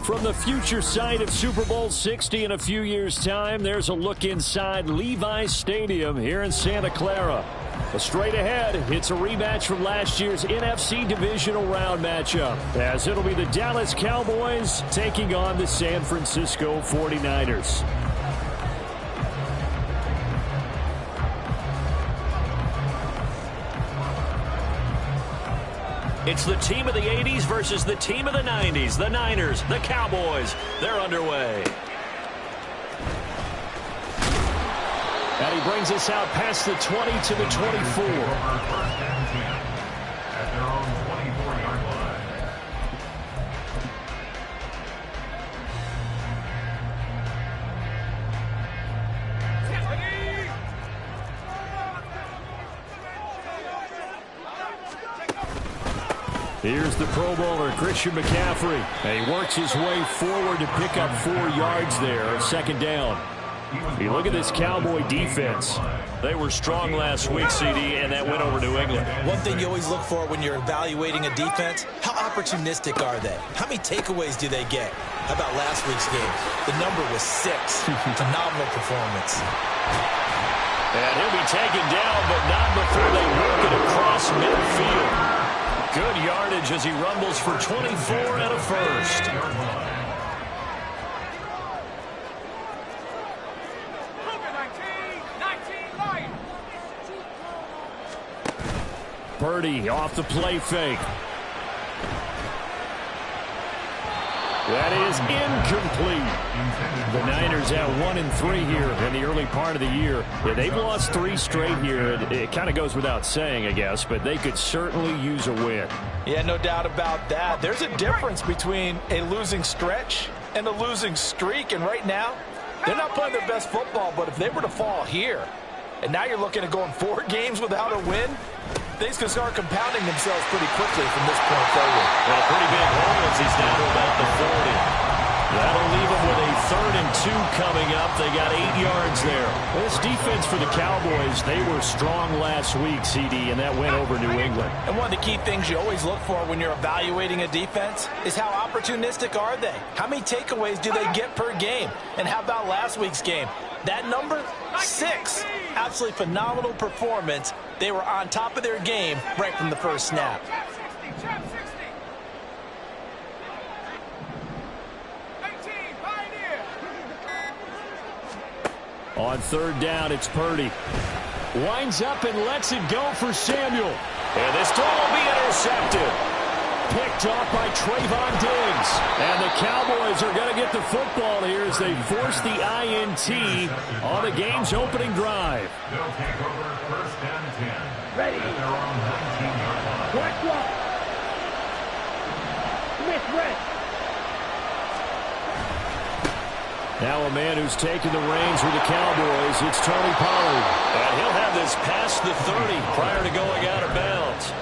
From the future site of Super Bowl 60 in a few years' time, there's a look inside Levi's Stadium here in Santa Clara. Straight ahead, it's a rematch from last year's NFC Divisional Round matchup, as it'll be the Dallas Cowboys taking on the San Francisco 49ers. It's the team of the 80s versus the team of the 90s. The Niners, the Cowboys, they're underway. And he brings us out past the 20 to the 24. Here's the Pro Bowler, Christian McCaffrey. And he works his way forward to pick up 4 yards there, second down. You look at this Cowboy defense. They were strong last week, CD, and that went over New England. One thing you always look for when you're evaluating a defense, how opportunistic are they? How many takeaways do they get? How about last week's game? The number was 6. Phenomenal performance. And he'll be taken down, but not before they work it across midfield. Good yardage as he rumbles for 24 and a first. Purdy off the play fake. That is incomplete. The Niners at 1-3 here in the early part of the year. Yeah, they've lost 3 straight here. It kind of goes without saying, I guess, but they could certainly use a win. Yeah, no doubt about that. There's a difference between a losing stretch and a losing streak, and right now, they're not playing their best football, but if they were to fall here, and now you're looking at going 4 games without a win, things can start compounding themselves pretty quickly from this point forward. And a pretty big hole as he's down to about the 40. That'll leave them with a 3rd and 2 coming up. They got 8 yards there. This defense for the Cowboys, they were strong last week, CD, and that went over New England. And one of the key things you always look for when you're evaluating a defense is how opportunistic are they? How many takeaways do they get per game? And how about last week's game? That number, 6. Absolutely phenomenal performance. They were on top of their game right from the first snap. On 3rd down, it's Purdy. Winds up and lets it go for Samuel. And this throw will be intercepted. Picked off by Trayvon Diggs. And the Cowboys are going to get the football here as they force the INT on the game's opening drive. They'll take over 1st and 10. Ready. At their own 19-yard line. Watch what? Smith red. Now a man who's taken the reins with the Cowboys, it's Tony Pollard. And he'll have this past the 30 prior to going out of bounds.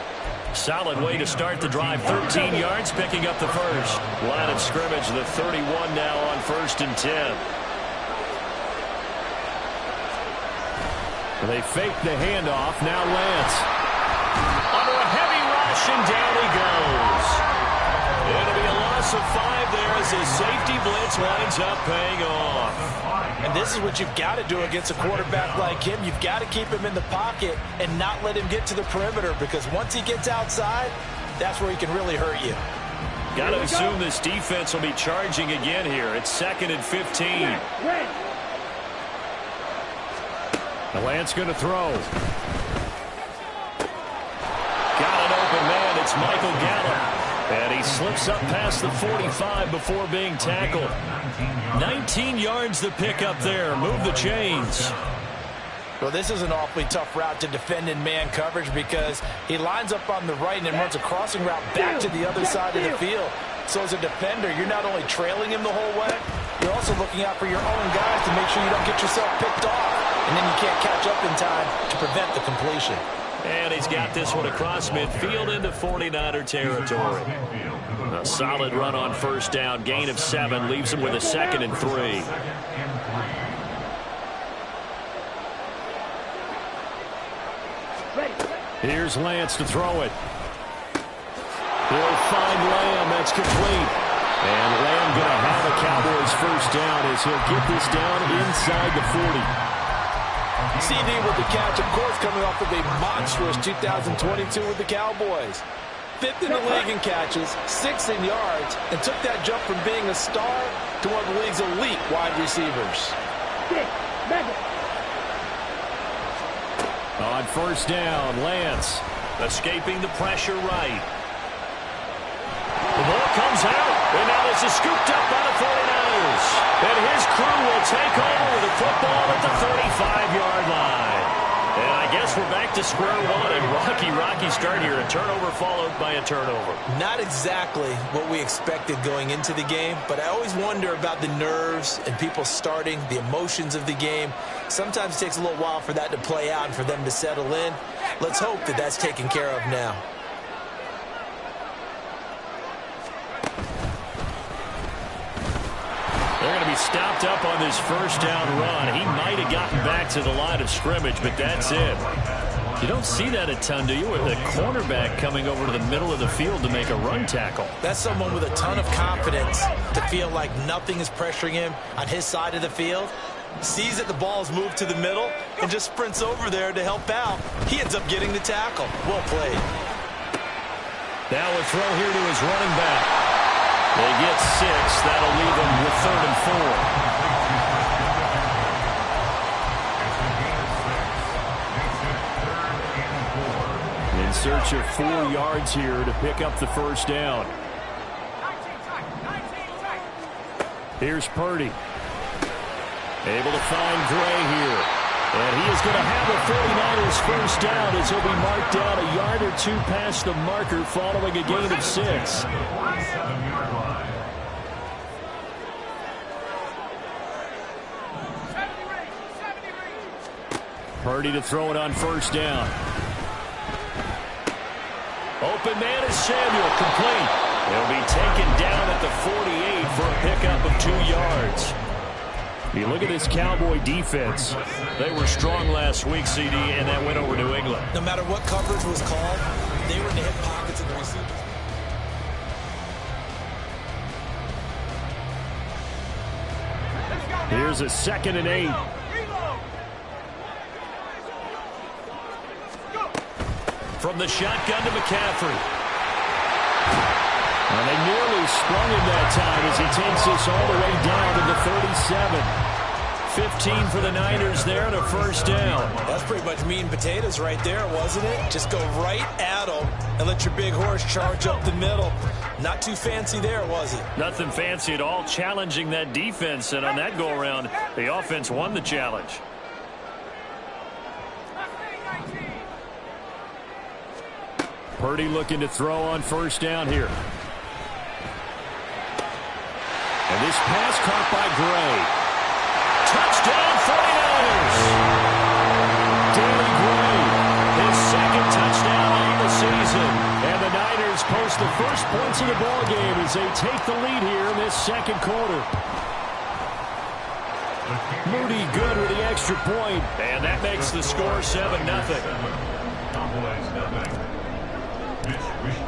Solid way to start the drive. 13 yards, picking up the first. Line of scrimmage, the 31 now on 1st and 10. They fake the handoff. Now Lance. Under a heavy rush, and down he goes. It'll be a loss of 5 there as the safety blitz winds up paying off. And this is what you've got to do against a quarterback like him. You've got to keep him in the pocket and not let him get to the perimeter, because once he gets outside, that's where he can really hurt you. Got to assume this defense will be charging again here. It's 2nd and 15. The Lance going to throw. Got an open man. It's Michael Gallup. And he slips up past the 45 before being tackled. 19 yards to pick up there. Move the chains. Well, this is an awfully tough route to defend in man coverage, because he lines up on the right and then runs a crossing route back to the other side of the field. So as a defender, you're not only trailing him the whole way, you're also looking out for your own guys to make sure you don't get yourself picked off. And then you can't catch up in time to prevent the completion. And he's got this one across midfield into 49er territory. A solid run on 1st down. Gain of 7 leaves him with a 2nd and 3. Here's Lance to throw it. He'll find Lamb. That's complete. And Lamb going to have a Cowboys first down as he'll get this down inside the 40. CD with the catch, of course, coming off of a monstrous 2022 with the Cowboys. 5th in the league in catches, 6th in yards, and took that jump from being a star to one of the league's elite wide receivers. On first down, Lance escaping the pressure right. The ball comes out, and now this is scooped up by the 49ers. And his crew will take over with the football at the 35-yard line. And I guess we're back to square one, and rocky start here. A turnover followed by a turnover. Not exactly what we expected going into the game, but I always wonder about the nerves and people starting, the emotions of the game. Sometimes it takes a little while for that to play out and for them to settle in. Let's hope that that's taken care of now. They're going to be stopped up on this first down run. He might have gotten back to the line of scrimmage, but that's it. You don't see that a ton, do you? With a cornerback coming over to the middle of the field to make a run tackle. That's someone with a ton of confidence to feel like nothing is pressuring him on his side of the field. Sees that the ball's moved to the middle and just sprints over there to help out. He ends up getting the tackle. Well played. Now a throw here to his running back. They get 6. That'll leave them with 3rd and 4. In search of 4 yards here to pick up the first down. Here's Purdy. Able to find Gray here. And he is going to have a 49ers first down as he'll be marked down a yard or 2 past the marker following a gain of 6. Purdy to throw it on first down. Open man is Samuel, complete. He'll be taken down at the 48 for a pickup of 2 yards. You look at this Cowboy defense. They were strong last week, CD, and that went over New England. No matter what coverage was called, they were in the hip pockets of the receivers. Here's a 2nd and 8. From the shotgun to McCaffrey. And they nearly sprung him that time as he takes this all the way down to the 37. 15 for the Niners there and a first down. That's pretty much meat and potatoes right there, wasn't it? Just go right at them and let your big horse charge up the middle. Not too fancy there, was it? Nothing fancy at all, challenging that defense. And on that go-around, the offense won the challenge. Purdy looking to throw on first down here. And this pass caught by Gray. Touchdown 49ers! Danny Gray, his 2nd touchdown on the season. And the Niners post the first points of the ballgame as they take the lead here in this 2nd quarter. Moody good with the extra point, and that makes the score 7-0.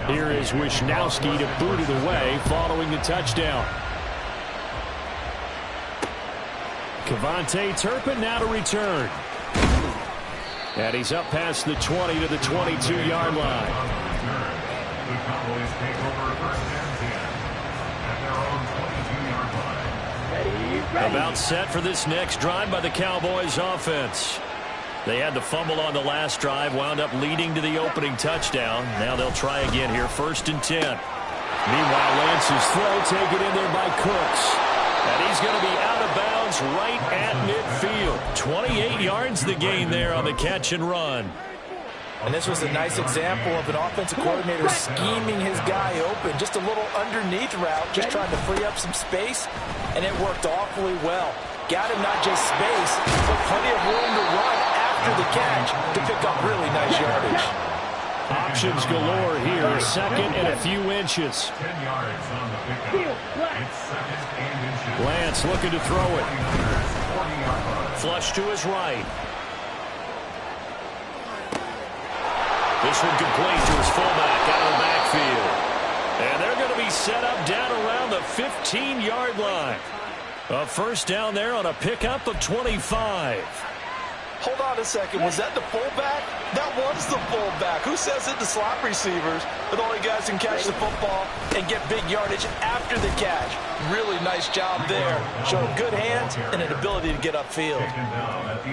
Here is Wishnowski to boot it away following the touchdown. Kevontae Turpin now to return. And he's up past the 20 to the 22-yard line. The Cowboys take over 1st and 10 at their own 22-yard line. About set for this next drive by the Cowboys offense. They had the fumble on the last drive, wound up leading to the opening touchdown. Now they'll try again here, 1st and 10. Meanwhile, Lance's throw taken in there by Cooks. And he's going to be out of bounds right at midfield. 28 yards the gain there on the catch and run. And this was a nice example of an offensive coordinator scheming his guy open. Just a little underneath route, just trying to free up some space. And it worked awfully well. Got him not just space, but plenty of room to run after the catch to pick up really nice yardage. Options galore here. 2nd and a few inches. 10 yards on the pickup. It's 2nd and inches. Lance looking to throw it. 40-yard line. Flush to his right. This one complete to his fullback out of the backfield. And they're going to be set up down around the 15-yard line. A first down there on a pickup of 25. Hold on a second. Was that the fullback? That was the fullback. Who says it? The slot receivers are the only guys who can catch the football and get big yardage after the catch. Really nice job there. Showed good hands and an ability to get upfield.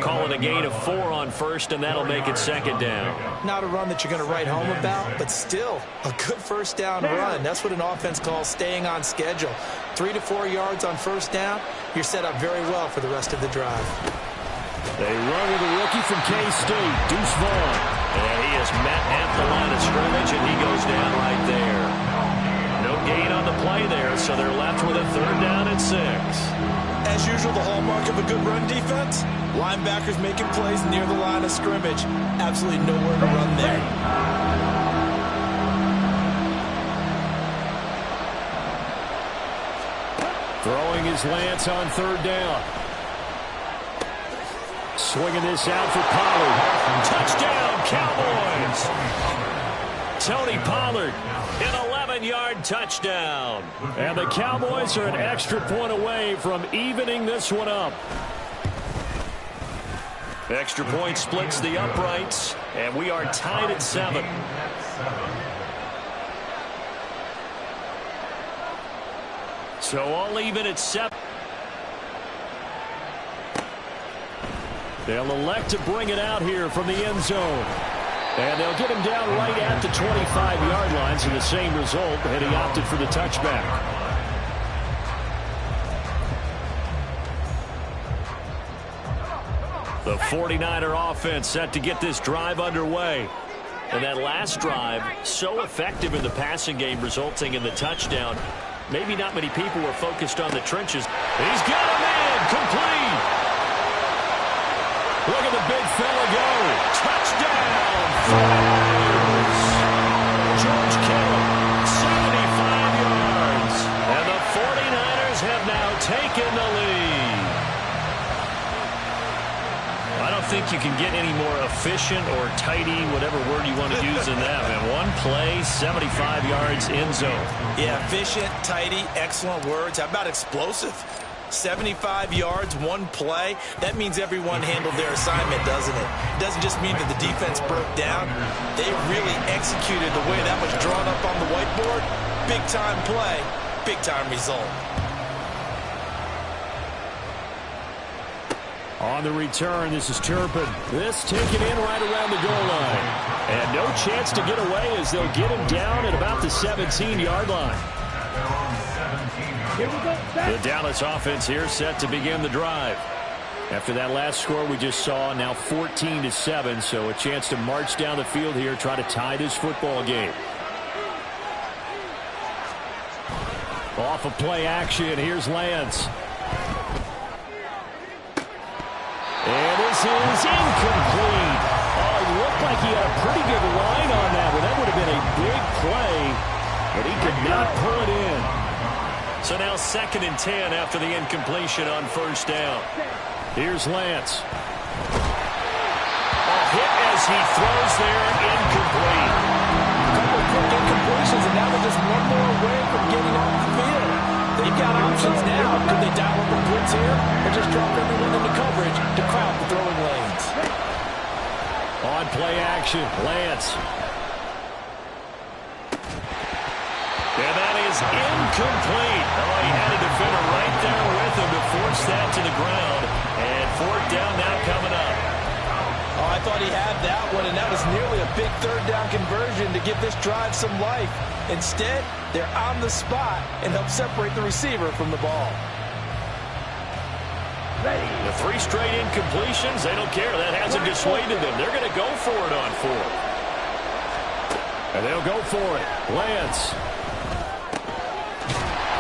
Call it a gain of 4 on first, and that'll make it second down. Not a run that you're going to write home about, but still a good first down run. That's what an offense calls staying on schedule. 3 to 4 yards on first down. You're set up very well for the rest of the drive. They run with a rookie from K-State, Deuce Vaughn. And he is met at the line of scrimmage, and he goes down right there. No gain on the play there, so they're left with a third down and 6. As usual, the hallmark of a good run defense, linebackers making plays near the line of scrimmage. Absolutely nowhere to run there. Throwing his Lance on third down. Swinging this out for Pollard. Touchdown, Cowboys! Tony Pollard, an 11-yard touchdown. And the Cowboys are an extra point away from evening this one up. Extra point splits the uprights, and we are tied at 7. So all even at 7. They'll elect to bring it out here from the end zone. And they'll get him down right at the 25-yard line, so the same result, and he opted for the touchback. The 49er offense set to get this drive underway. And that last drive, so effective in the passing game, resulting in the touchdown. Maybe not many people were focused on the trenches. He's got a man complete. Look at the big fella go. Touchdown. Flyers. George Kittle, 75 yards. And the 49ers have now taken the lead. I don't think you can get any more efficient or tidy, whatever word you want to use in that. And one play, 75 yards in zone. Yeah, efficient, tidy, excellent words. How about explosive? 75 yards, one play. That means everyone handled their assignment, doesn't it? It doesn't just mean that the defense broke down. They really executed the way that was drawn up on the whiteboard. Big-time play, big-time result. On the return, this is Turpin. This taken in right around the goal line. And no chance to get away as they'll get him down at about the 17-yard line. The Dallas offense here set to begin the drive. After that last score we just saw, now 14-7, so a chance to march down the field here, try to tie this football game. Off of play action, here's Lance. And this is incomplete. Oh, it looked like he had a pretty good line on that one. That would have been a big play, but he could not pull it in. So now 2nd and 10 after the incompletion on first down. Here's Lance. A hit as he throws there, incomplete. A couple of quick incompletions, and now they're just one more away from getting off the field. They've got options now. Could they dial up a blitz here or just drop everyone into coverage to crowd the throwing lanes? On play action, Lance. And that is incomplete. Oh, he had a defender right there with him to force that to the ground. And 4th down now coming up. Oh, I thought he had that one, and that was nearly a big 3rd down conversion to give this drive some life. Instead, they're on the spot and help separate the receiver from the ball. The 3 straight incompletions, they don't care. That hasn't dissuaded them. They're going to go for it on 4th. And they'll go for it. Lance.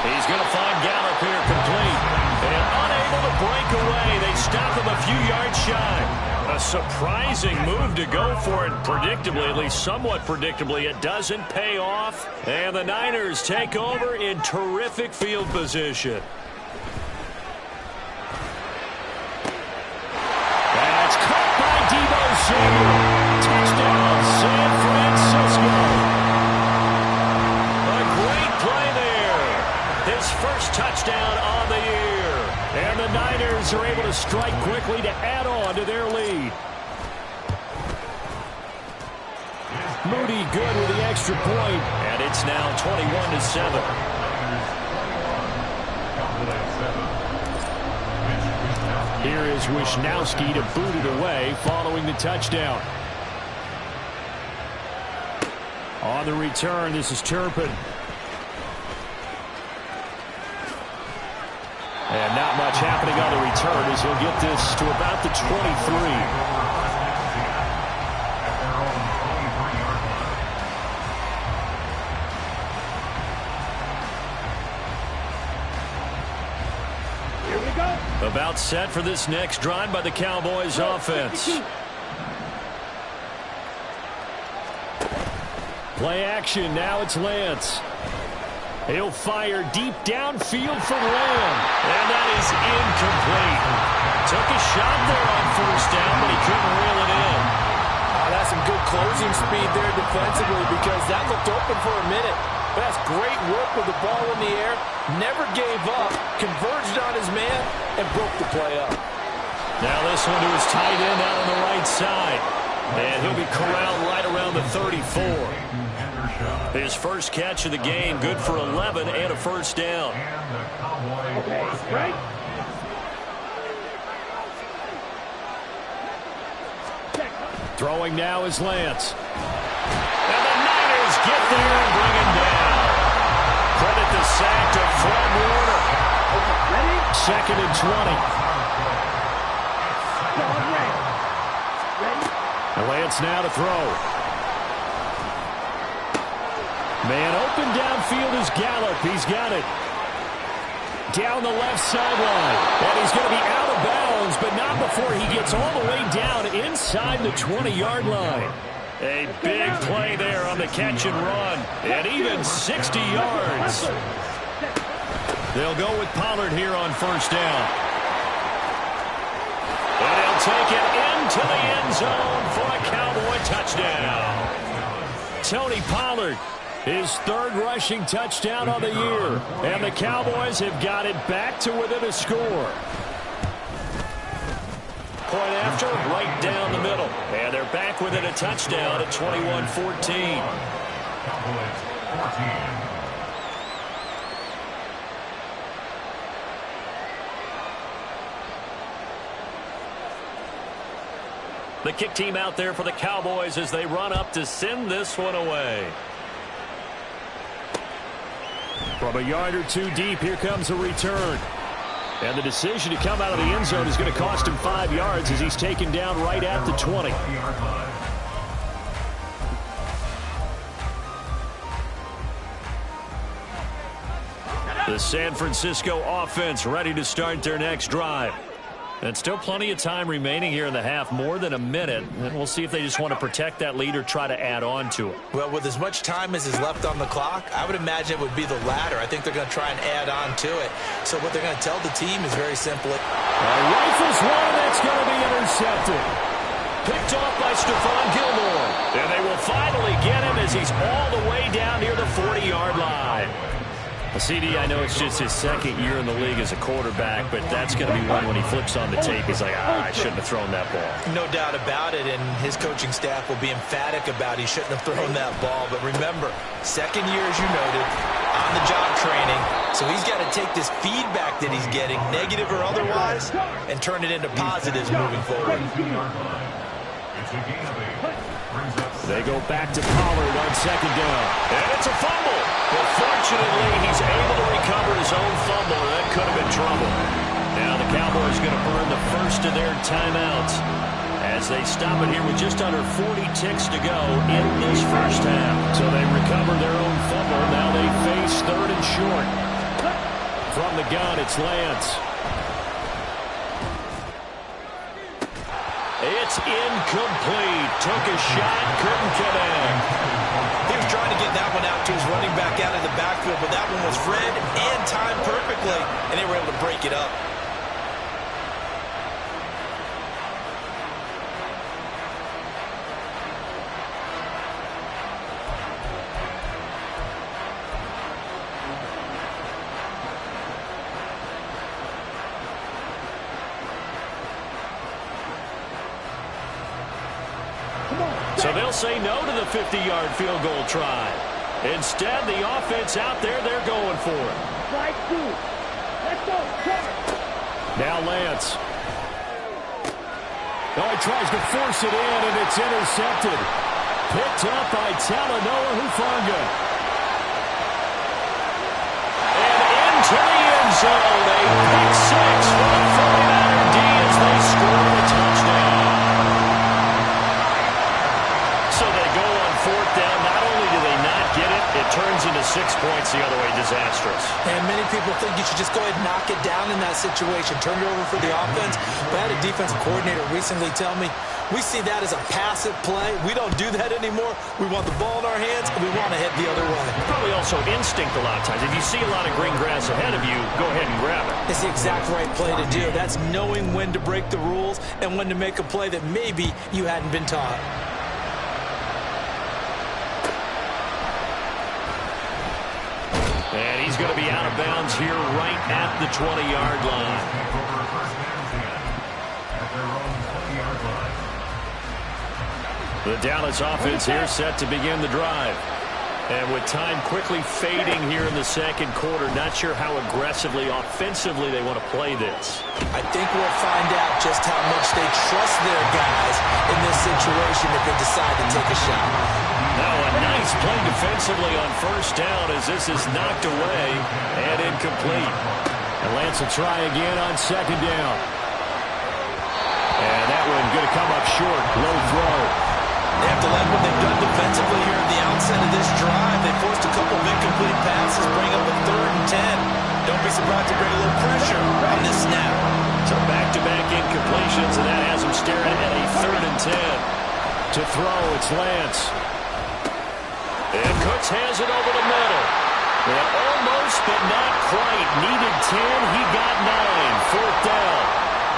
He's going to find Gallup here complete. And unable to break away. They stop him a few yards shy. A surprising move to go for it. Predictably, at least somewhat predictably, it doesn't pay off. And the Niners take over in terrific field position. That's caught by Deebo Samuel. Touchdown, San Francisco. A great first touchdown on the year. And the Niners are able to strike quickly to add on to their lead. Moody good with the extra point, and it's now 21-7. Here is Wisnowski to boot it away following the touchdown. On the return, this is Turpin. And not much happening on the return as he'll get this to about the 23. About set for this next drive by the Cowboys offense. Play action, now it's Lance. He'll fire deep downfield for Lamb. And that is incomplete. Took a shot there on first down, but he couldn't reel it in. That's some good closing speed there defensively because that looked open for a minute. But that's great work with the ball in the air. Never gave up, converged on his man, and broke the play up. Now this one to his tight end out on the right side. And he'll be corralled right around the 34. His first catch of the game, good for 11 and a first down. Throwing now is Lance. And the Niners get there and bring him down. Credit the sack to Fred Warner. Second and 20. Lance now to throw. Man open downfield is Gallup. He's got it. Down the left sideline. And he's going to be out of bounds, but not before he gets all the way down inside the 20-yard line. A big play there on the catch and run. And even 60 yards. They'll go with Pollard here on first down. And he'll take it into the end zone for a Cowboy touchdown. Tony Pollard, his third rushing touchdown on the year. And the Cowboys have got it back to within a score. Point after, right down the middle. And they're back within a touchdown at 21-14. Cowboys 14. The kick team out there for the Cowboys as they run up to send this one away. From a yard or two deep, here comes a return. And the decision to come out of the end zone is going to cost him 5 yards as he's taken down right at the 20. The San Francisco offense ready to start their next drive. And still plenty of time remaining here in the half, more than a minute. And we'll see if they just want to protect that lead or try to add on to it. Well, with as much time as is left on the clock, I would imagine it would be the latter. I think they're going to try and add on to it. So what they're going to tell the team is very simply. Rifles one, that's going to be intercepted. Picked off by Stephon Gilmore. And they will finally get him as he's all the way down near the 40-yard line. CD, I know it's just his second year in the league as a quarterback, but that's going to be one when he flips on the tape. He's like, I shouldn't have thrown that ball. No doubt about it, and his coaching staff will be emphatic about he shouldn't have thrown that ball. But remember, second year, as you noted, on-the-job training, so he's got to take this feedback that he's getting, negative or otherwise, and turn it into positives moving forward. They go back to Pollard on second down. And it's a fumble. But fortunately, he's able to recover his own fumble. That could have been trouble. Now the Cowboys going to burn the first of their timeouts as they stop it here with just under 40 ticks to go in this first half. So they recover their own fumble. Now they face third and short. From the gun, it's Lance. It's incomplete. Took a shot, couldn't connect. He was trying to get that one out to his running back out of the backfield, but that one was read and timed perfectly, and they were able to break it up. So they'll say no to the 50-yard field goal try. Instead, the offense out there, they're going for it. Let's go. Now Lance. Oh, he tries to force it in, and it's intercepted. Picked up by Talanoa Hufanga. And into the end zone. A pick six for the 49er D as they score a touchdown. So they go on fourth down. Not only do they not get it, it turns into 6 points the other way. Disastrous. And many people think you should just go ahead and knock it down in that situation. Turn it over for the offense. But I had a defensive coordinator recently tell me, we see that as a passive play. We don't do that anymore. We want the ball in our hands, and we want to head the other way. Probably also instinct a lot of times. If you see a lot of green grass ahead of you, go ahead and grab it. It's the exact right play to do. That's knowing when to break the rules and when to make a play that maybe you hadn't been taught. And he's going to be out of bounds here right at the 20-yard line. The Dallas offense here set to begin the drive. And with time quickly fading here in the second quarter, not sure how aggressively, offensively they want to play this. I think we'll find out just how much they trust their guys in this situation if they decide to take a shot. Now a nice play defensively on first down as this is knocked away and incomplete. And Lance will try again on second down. And that one going to come up short. Low throw. They have to like what they've done defensively here at the outset of this drive. They forced a couple of incomplete passes, bring up a 3rd and 10. Don't be surprised to bring a little pressure on this snap. So back-to-back incompletions, and that has them staring at a 3rd and 10. To throw, it's Lance. And Cooks has it over the middle. And almost, but not quite. Needed 10, he got 9. 4th down.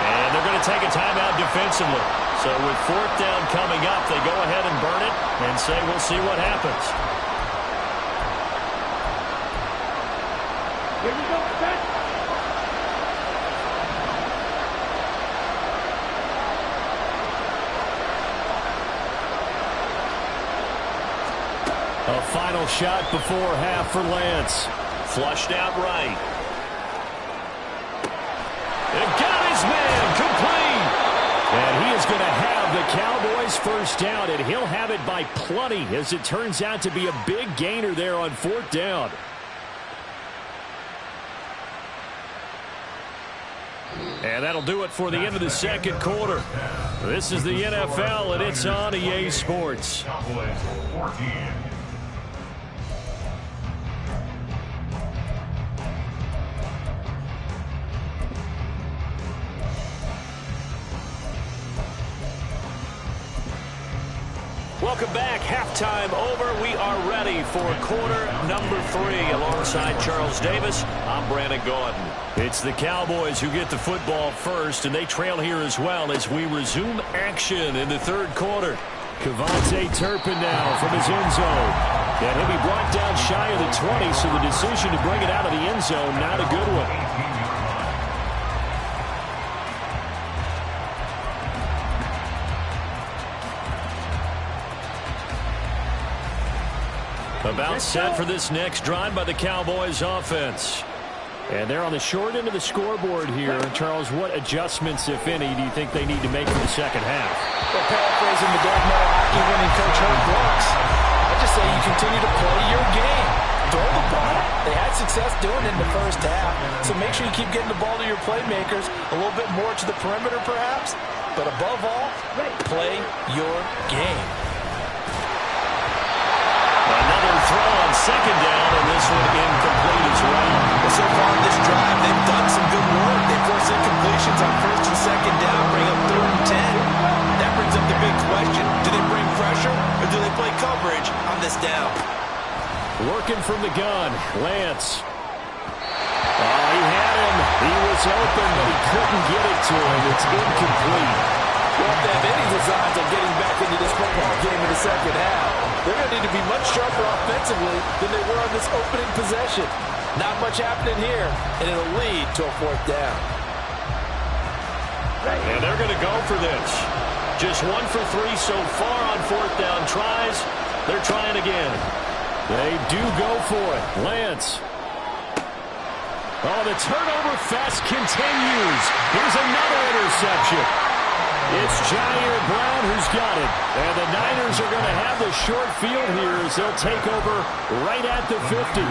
And they're going to take a timeout defensively. So with 4th down coming up, they go ahead and burn it and say we'll see what happens. Here we go, set. A final shot before half for Lance. Flushed out right. And got his man complete. And he is going to have the Cowboys first down, and he'll have it by plenty as it turns out to be a big gainer there on 4th down. And that'll do it for the end of the second quarter. This is the NFL, and it's on EA Sports. Cowboys 14. Welcome back. Halftime over. We are ready for quarter number 3. Alongside Charles Davis, I'm Brandon Gaudin. It's the Cowboys who get the football first, and they trail here as well as we resume action in the third quarter. Kevontae Turpin now from his end zone. And he'll be brought down shy of the 20, so the decision to bring it out of the end zone, not a good one. About set for this next drive by the Cowboys offense. And they're on the short end of the scoreboard here. Charles, what adjustments, if any, do you think they need to make for the second half? Well, paraphrasing the Doug Miller hockey winning coach Herb Brooks, I just say you continue to play your game. Throw the ball. They had success doing it in the first half. So make sure you keep getting the ball to your playmakers, a little bit more to the perimeter perhaps. But above all, play your game. Another throw on second down, and this one incomplete as well. Well, so far in this drive, they've done some good work. They force incompletions on first and second down, bring up 3rd and 10. That brings up the big question. Do they bring pressure, or do they play coverage on this down? Working from the gun, Lance. Oh, he had him. He was open, but he couldn't get it to him. It's incomplete. Well, if they have any designs on getting back into this football game in the second half, they're going to need to be much sharper offensively than they were on this opening possession. Not much happening here, and it'll lead to a 4th down. And they're going to go for this. Just 1 for 3 so far on fourth down tries. They're trying again. They do go for it. Lance. Oh, the turnover fest continues. Here's another interception. It's Jair Brown who's got it. And the Niners are going to have the short field here as they'll take over right at the 50.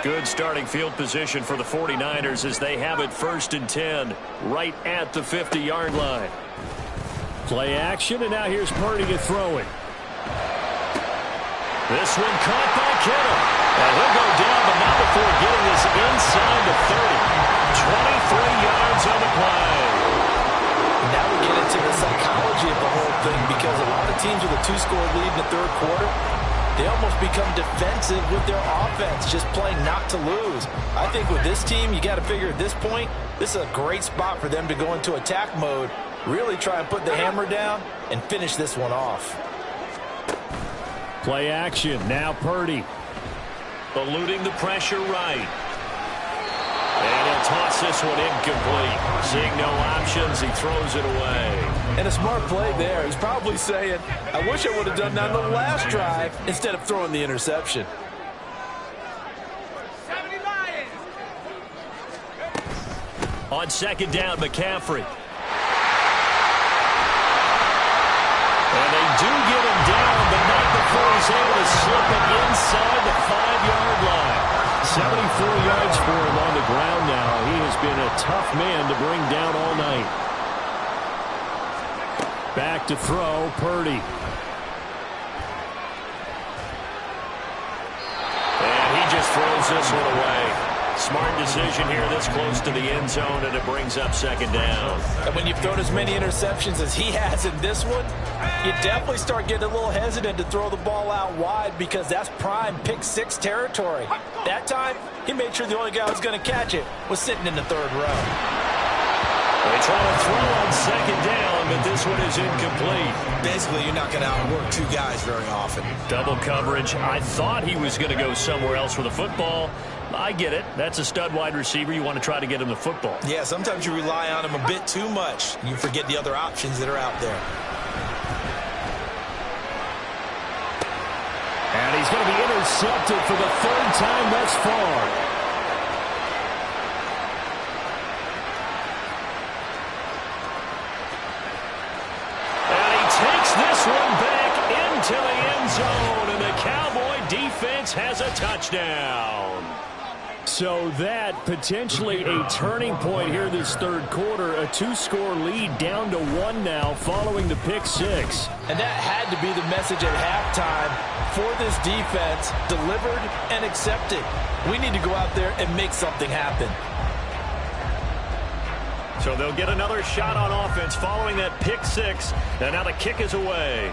Good starting field position for the 49ers as they have it 1st and 10 right at the 50-yard line. Play action, and now here's Purdy to throw it. This one caught by Kittle. And he'll go down, but not before getting this inside the 30. 23 yards on the play. Now we get into the psychology of the whole thing, because a lot of teams with a 2-score lead in the third quarter, they almost become defensive with their offense, just playing not to lose. I think with this team, you got to figure at this point, this is a great spot for them to go into attack mode, really try and put the hammer down and finish this one off. Play action. Now Purdy. Eluding the pressure right. And he'll toss this one incomplete. Seeing no options, he throws it away. And a smart play there. He's probably saying, I wish I would have done that on the last drive instead of throwing the interception. On 2nd down, McCaffrey. And they do get him down, but not before he's able to slip it inside the 5-yard line. 74 yards for him on the ground now. He has been a tough man to bring down all night. Back to throw, Purdy. And he just throws this one away. Smart decision here this close to the end zone, and it brings up 2nd down. And when you've thrown as many interceptions as he has in this one, you definitely start getting a little hesitant to throw the ball out wide, because that's prime pick-6 territory. That time, he made sure the only guy who was going to catch it was sitting in the 3rd row. They try to throw on 2nd down, but this one is incomplete. Basically, you're not going to outwork 2 guys very often. Double coverage. I thought he was going to go somewhere else with the football. I get it. That's a stud wide receiver. You want to try to get him the football. Yeah, sometimes you rely on him a bit too much. You forget the other options that are out there. And he's going to be intercepted for the 3rd time thus far. And he takes this one back into the end zone, and the Cowboy defense has a touchdown. So that potentially a turning point here this 3rd quarter. A 2-score lead down to 1 now following the pick-6. And that had to be the message at halftime for this defense, delivered and accepted. We need to go out there and make something happen. So they'll get another shot on offense following that pick-6. And now the kick is away.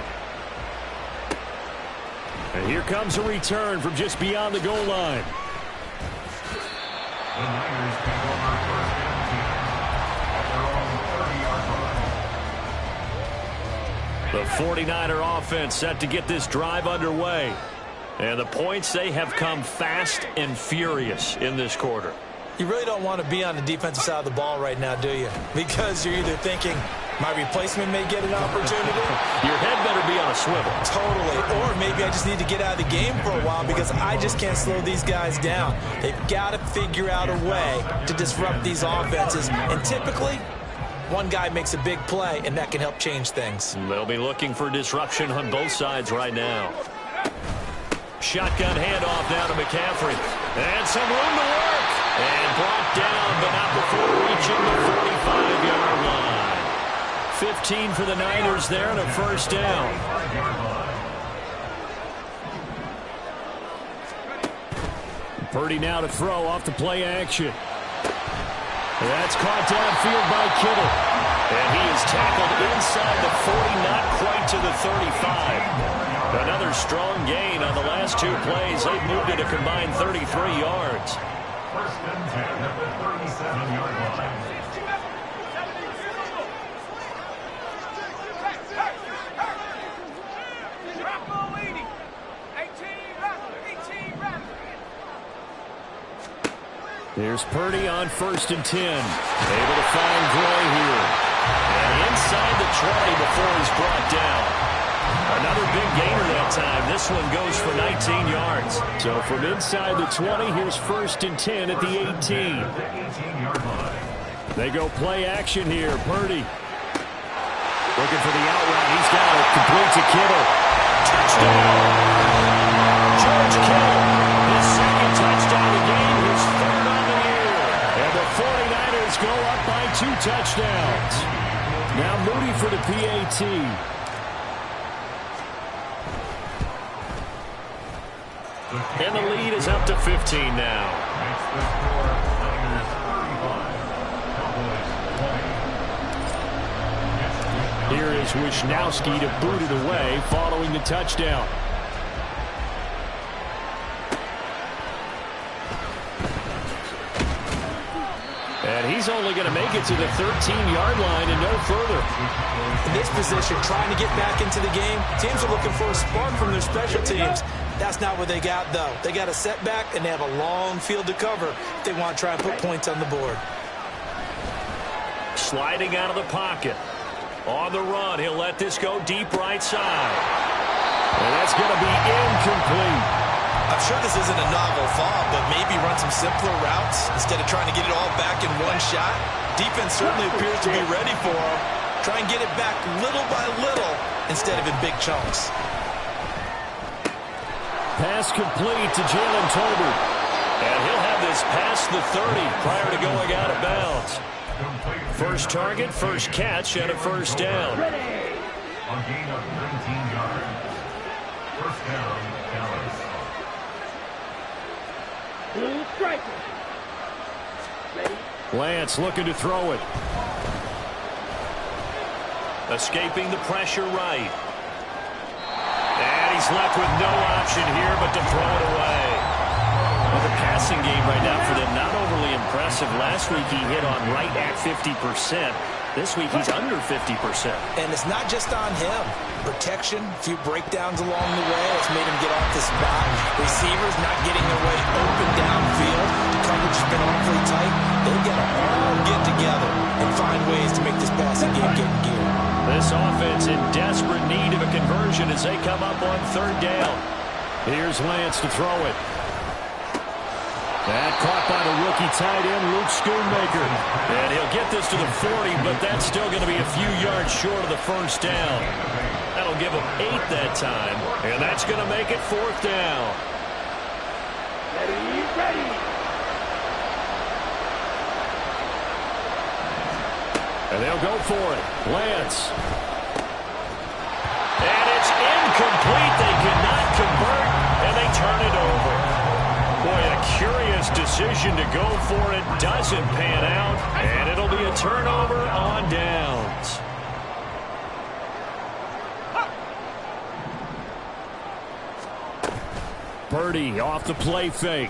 And here comes a return from just beyond the goal line. The Niners take over 1st and 10 at their own 30-yard line. The 49er offense set to get this drive underway. And the points, they have come fast and furious in this quarter. You really don't want to be on the defensive side of the ball right now, do you? Because you're either thinking, my replacement may get an opportunity. Your head better be on a swivel. Totally. Or maybe I just need to get out of the game for a while because I just can't slow these guys down. They've got to figure out a way to disrupt these offenses. And typically, one guy makes a big play, and that can help change things. They'll be looking for disruption on both sides right now. Shotgun handoff now to McCaffrey. And some room to work. And brought down, but not before reaching the 45-yard line. 15 for the Niners there and a 1st down. Purdy now to throw off the play action. That's caught downfield by Kittle. And he is tackled inside the 40, not quite to the 35. Another strong gain on the last 2 plays. They've moved it a combined 33 yards. 1st and 10 at the 37-yard line. Here's Purdy on 1st and 10. Able to find Gray here. And inside the 20 before he's brought down. Another big gainer that time. This one goes for 19 yards. So from inside the 20, here's 1st and 10 at the 18. They go play action here. Purdy looking for the out route. He's got it. Complete to Kittle. Touchdown. George Kittle. His second touchdown of the game. His third on the year. And the 49ers go up by 2 touchdowns. Now Moody for the PAT. And the lead is up to 15 now. Here is Wisnowski to boot it away following the touchdown. And he's only going to make it to the 13-yard line and no further. In this position, trying to get back into the game, teams are looking for a spark from their special teams. That's not what they got, though. They got a setback, and they have a long field to cover if they want to try and put points on the board. Sliding out of the pocket. On the run, he'll let this go deep right side. And that's going to be incomplete. I'm sure this isn't a novel thought, but maybe run some simpler routes instead of trying to get it all back in one shot. Defense certainly appears to be ready for him. Try and get it back little by little instead of in big chunks. Pass complete to Jalen Tolbert. And he'll have this past the 30 prior to going out of bounds. First target, first catch, and a first down. On gain of 19 yards. First down, Dallas. Blue striker. Lance looking to throw it. Escaping the pressure right. And he's left with no option here but to throw it away. Well, the passing game right now for them, not overly impressive. Last week he hit on right at 50%. This week he's under 50%. And it's not just on him. Protection, a few breakdowns along the way. It's made him get off the spot. Receivers not getting their way open downfield. The coverage has been awfully tight. They've got to all get together and find ways to make this passing game get in gear. This offense in desperate need of a conversion as they come up on 3rd down. Here's Lance to throw it. That caught by the rookie tight end, Luke Schoonmaker. And he'll get this to the 40, but that's still going to be a few yards short of the first down. That'll give him 8 that time, and that's going to make it 4th down. Ready. And they'll go for it. Lance. And it's incomplete. They cannot convert, and they turn it over. Boy, a curious decision to go for it. Doesn't pan out, and it'll be a turnover on downs. Purdy off the play fake.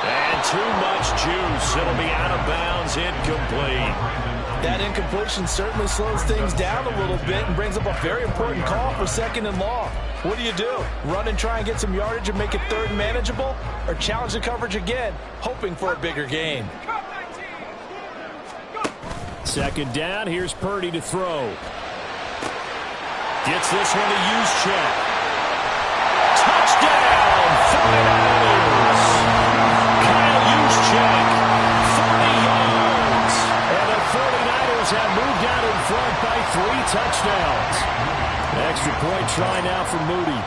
And too much juice. It'll be out of bounds, incomplete. That incompletion certainly slows things down a little bit and brings up a very important call for 2nd and long. What do? Run and try and get some yardage and make it 3rd manageable? Or challenge the coverage again, hoping for a bigger gain? 2nd down, here's Purdy to throw. Gets this one to Juszczyk. Touchdown, 49ers! Kyle Juszczyk, 40 yards. And the 49ers have moved out in front by 3 touchdowns. Extra point try now for Moody.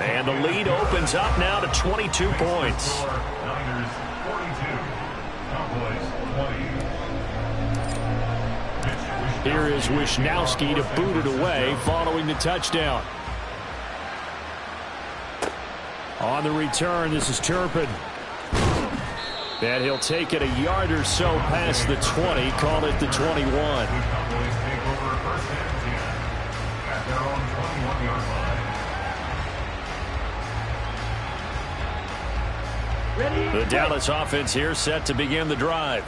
And the lead opens up now to 22 points. Niners 42. Cowboys 20. Here is Wisnowski to boot it away following the touchdown. On the return, this is Turpin. And he'll take it a yard or so past the 20, call it the 21. Cowboys take over 1st and 10 at their own 21-yard line. The Dallas offense here set to begin the drive.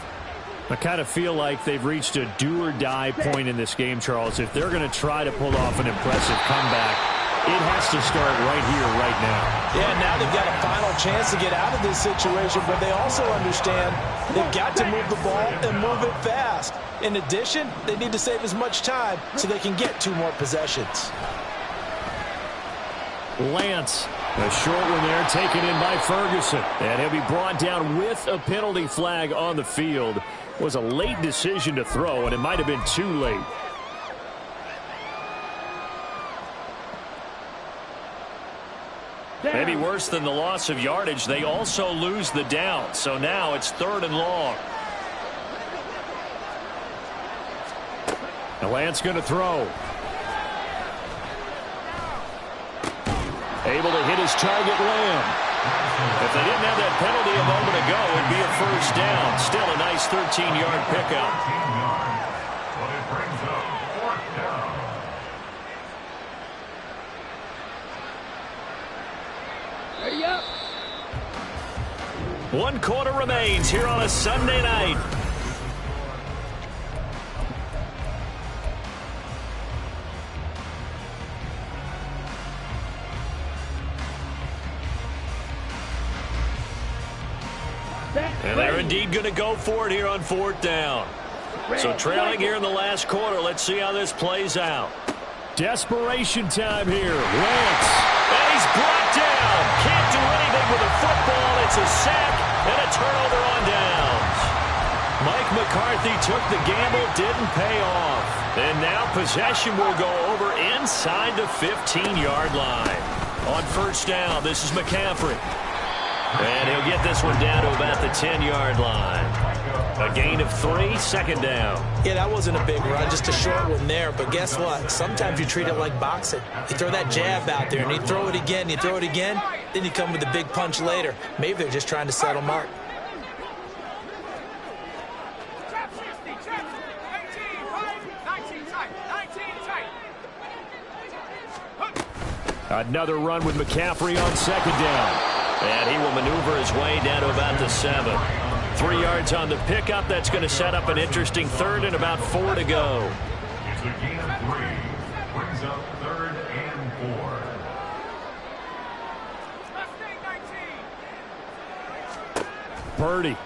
I kind of feel like they've reached a do-or-die point in this game, Charles. If they're going to try to pull off an impressive comeback, It has to start right here, right now. Yeah, now they've got a final chance to get out of this situation, but they also understand they've got to move the ball and move it fast. In addition, they need to save as much time so they can get 2 more possessions. Lance, a short one there, taken in by Ferguson. And he'll be brought down with a penalty flag on the field. It was a late decision to throw, and it might have been too late. Maybe worse than the loss of yardage, they also lose the down. So now it's 3rd and long. Now Lance going to throw. Able to hit his target, Lamb. If they didn't have that penalty a moment ago, it'd be a 1st down. Still a nice 13-yard pickup. But it brings up 4th down. Ready up. 1 quarter remains here on a Sunday night. And they're indeed going to go for it here on 4th down. So trailing here in the last quarter. Let's see how this plays out. Desperation time here. Lance. And he's brought down. Can't do anything with a football. It's a sack and a turnover on downs. Mike McCarthy took the gamble, didn't pay off. And now possession will go over inside the 15-yard line. On 1st down, this is McCaffrey. And he'll get this one down to about the 10-yard line. A gain of 3, 2nd down. Yeah, that wasn't a big run, just a short one there. But guess what? Sometimes you treat it like boxing. You throw that jab out there, and you throw it again, then you come with a big punch later. Maybe they're just trying to set them up. Another run with McCaffrey on 2nd down. And he will maneuver his way down to about the 7. 3 yards on the pickup. That's going to set up an interesting 3rd and about 4 to go. It's a gain of 3. Brings up 3rd and 4. Purdy.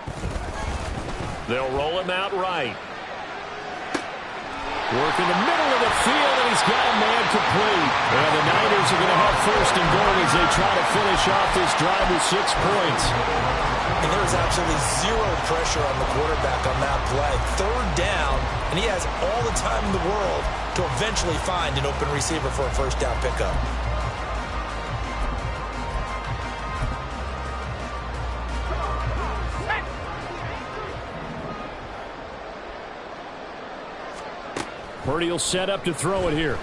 They'll roll him out right. Work in the middle of the field, and he's got a man complete. And the Niners are going to have 1st and goal as they try to finish off this drive with 6 points. And there was absolutely 0 pressure on the quarterback on that play. 3rd down, and he has all the time in the world to eventually find an open receiver for a 1st down pickup. Purdy will set up to throw it here.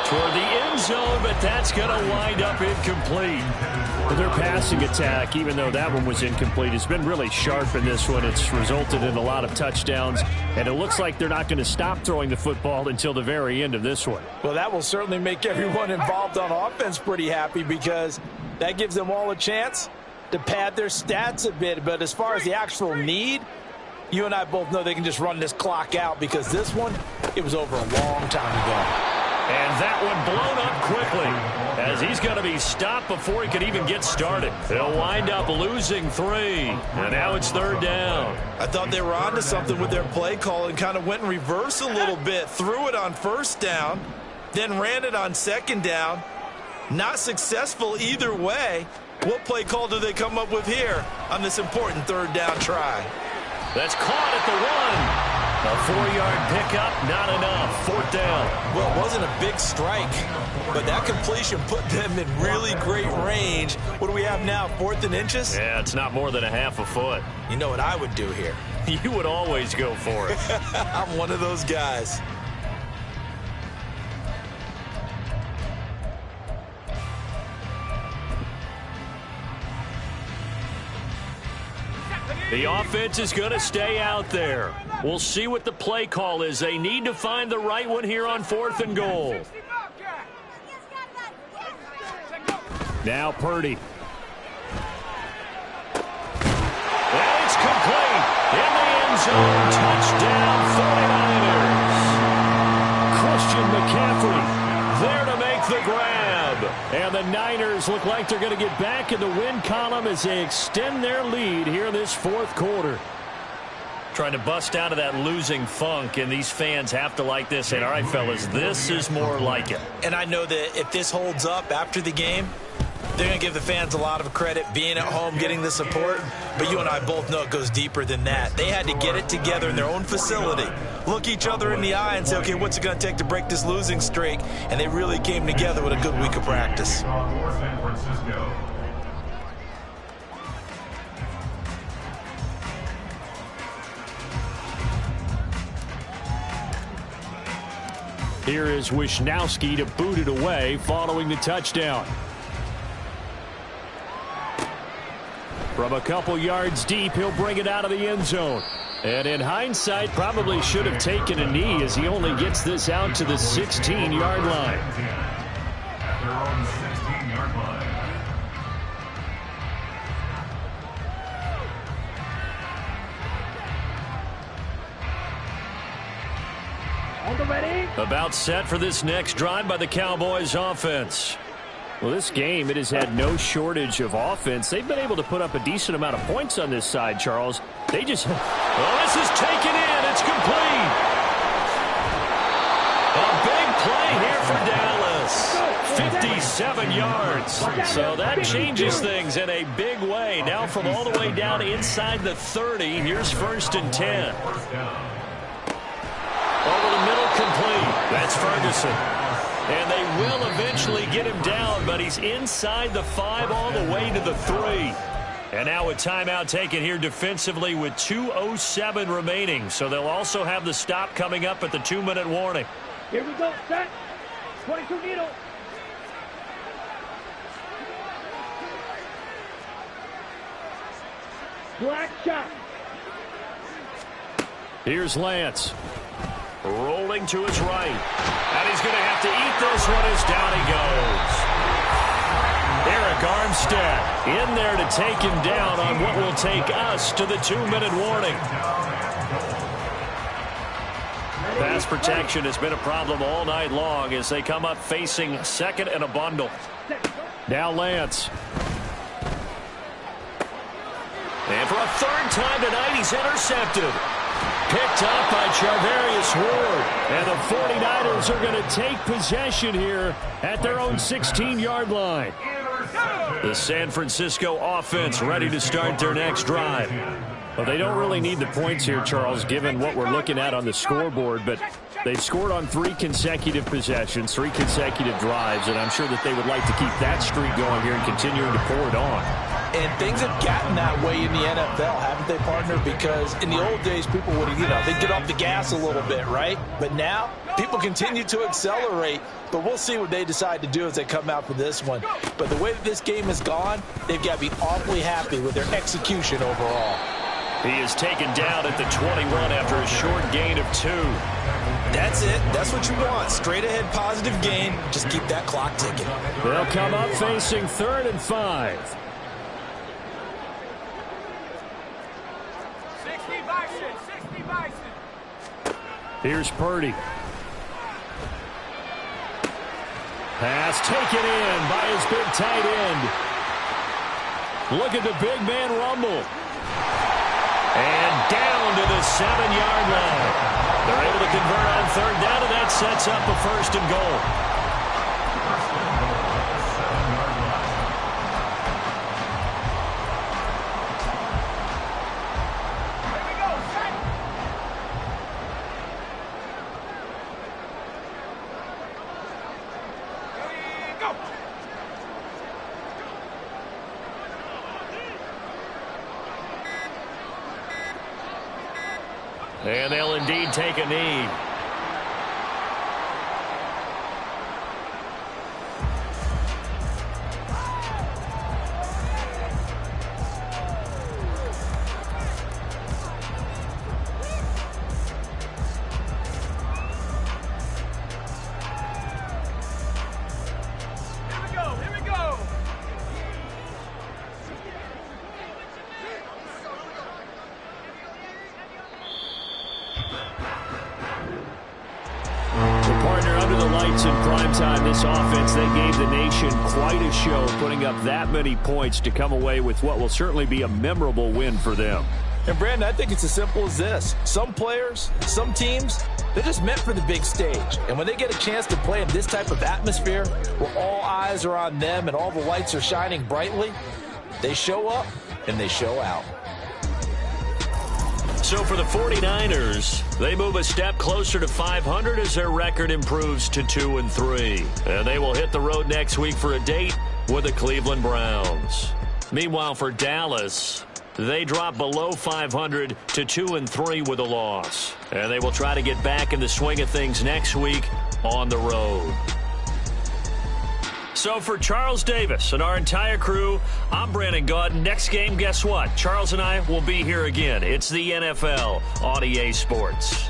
Toward the end zone, but that's going to wind up incomplete. Their passing attack, even though that one was incomplete, has been really sharp in this one. It's resulted in a lot of touchdowns, and it looks like they're not going to stop throwing the football until the very end of this one. Well, that will certainly make everyone involved on offense pretty happy because that gives them all a chance to pad their stats a bit. But as far as the actual need, you and I both know they can just run this clock out because this one, it was over a long time ago. And that one blown up quickly as he's going to be stopped before he can even get started. They'll wind up losing 3. And now it's 3rd down. I thought they were onto something with their play call and kind of went in reverse a little bit. Threw it on 1st down, then ran it on 2nd down. Not successful either way. What play call do they come up with here on this important 3rd down try? That's caught at the 1. A 4-yard pickup, not enough. 4th down. Well, it wasn't a big strike, but that completion put them in really great range. What do we have now, 4th and inches? Yeah, it's not more than a half a foot. You know what I would do here? You would always go for it. I'm one of those guys. The offense is going to stay out there. We'll see what the play call is. They need to find the right one here on 4th and goal. Now Purdy. And it's complete. In the end zone. Touchdown 49ers. Christian McCaffrey there to make the grab. And the Niners look like they're going to get back in the win column as they extend their lead here in this fourth quarter. Trying to bust out of that losing funk, and these fans have to like this. And all right, fellas, this is more like it. And I know that if this holds up after the game, they're going to give the fans a lot of credit being at home, getting the support. But you and I both know it goes deeper than that. They had to get it together in their own facility, look each other in the eye and say, okay, what's it going to take to break this losing streak? And they really came together with a good week of practice. For San Francisco. Here is Wisnowski to boot it away following the touchdown. From a couple yards deep, he'll bring it out of the end zone. And in hindsight, probably should have taken a knee as he only gets this out to the 16-yard line. At their own 16-yard line. About set for this next drive by the Cowboys offense. Well, this game, it has had no shortage of offense. They've been able to put up a decent amount of points on this side, Charles. They just... Oh, this is taken in. It's complete. A big play here for Dallas. 57 yards. So that changes things in a big way. Now from all the way down inside the 30, here's 1st and 10. Over the middle, complete. That's Ferguson. And they will eventually get him down, but he's inside the 5 all the way to the 3. And now a timeout taken here defensively with 2:07 remaining. So they'll also have the stop coming up at the 2-minute warning. Here we go, set. 22 needle. Black shot. Here's Lance. Rolling to his right. And he's going to have to eat this one as down he goes. Eric Armstead in there to take him down on what will take us to the 2-minute warning. Pass protection has been a problem all night long as they come up facing second and a bundle. Now Lance. And for a 3rd time tonight, he's intercepted. Picked up by Charvarius Ward. And the 49ers are going to take possession here at their own 16-yard line. The San Francisco offense ready to start their next drive. Well, they don't really need the points here, Charles, given what we're looking at on the scoreboard. But they've scored on 3 consecutive possessions, 3 consecutive drives. And I'm sure that they would like to keep that streak going here and continuing to pour it on. And things have gotten that way in the NFL, haven't they, partner? Because in the old days, people would, they'd get off the gas a little bit, right? But now, people continue to accelerate. But we'll see what they decide to do as they come out for this one. But the way that this game has gone, they've got to be awfully happy with their execution overall. He is taken down at the 21 after a short gain of 2. That's it. That's what you want. Straight ahead positive gain. Just keep that clock ticking. They'll come up facing 3rd and 5. Here's Purdy. Pass taken in by his big tight end. Look at the big man rumble. And down to the 7-yard line. They're able to convert on 3rd down, and that sets up a 1st and goal. And they'll indeed take a knee. Hitz in primetime, this offense, they gave the nation quite a show, putting up that many points to come away with what will certainly be a memorable win for them. And, Brandon, I think it's as simple as this. Some players, some teams, they're just meant for the big stage. And when they get a chance to play in this type of atmosphere where all eyes are on them and all the lights are shining brightly, they show up and they show out. So for the 49ers, they move a step closer to 500 as their record improves to 2-3. And they will hit the road next week for a date with the Cleveland Browns. Meanwhile, for Dallas, they drop below 500 to 2-3 with a loss. And they will try to get back in the swing of things next week on the road. So for Charles Davis and our entire crew, I'm Brandon Gaudin. Next game, guess what? Charles and I will be here again. It's the NFL on EA Sports.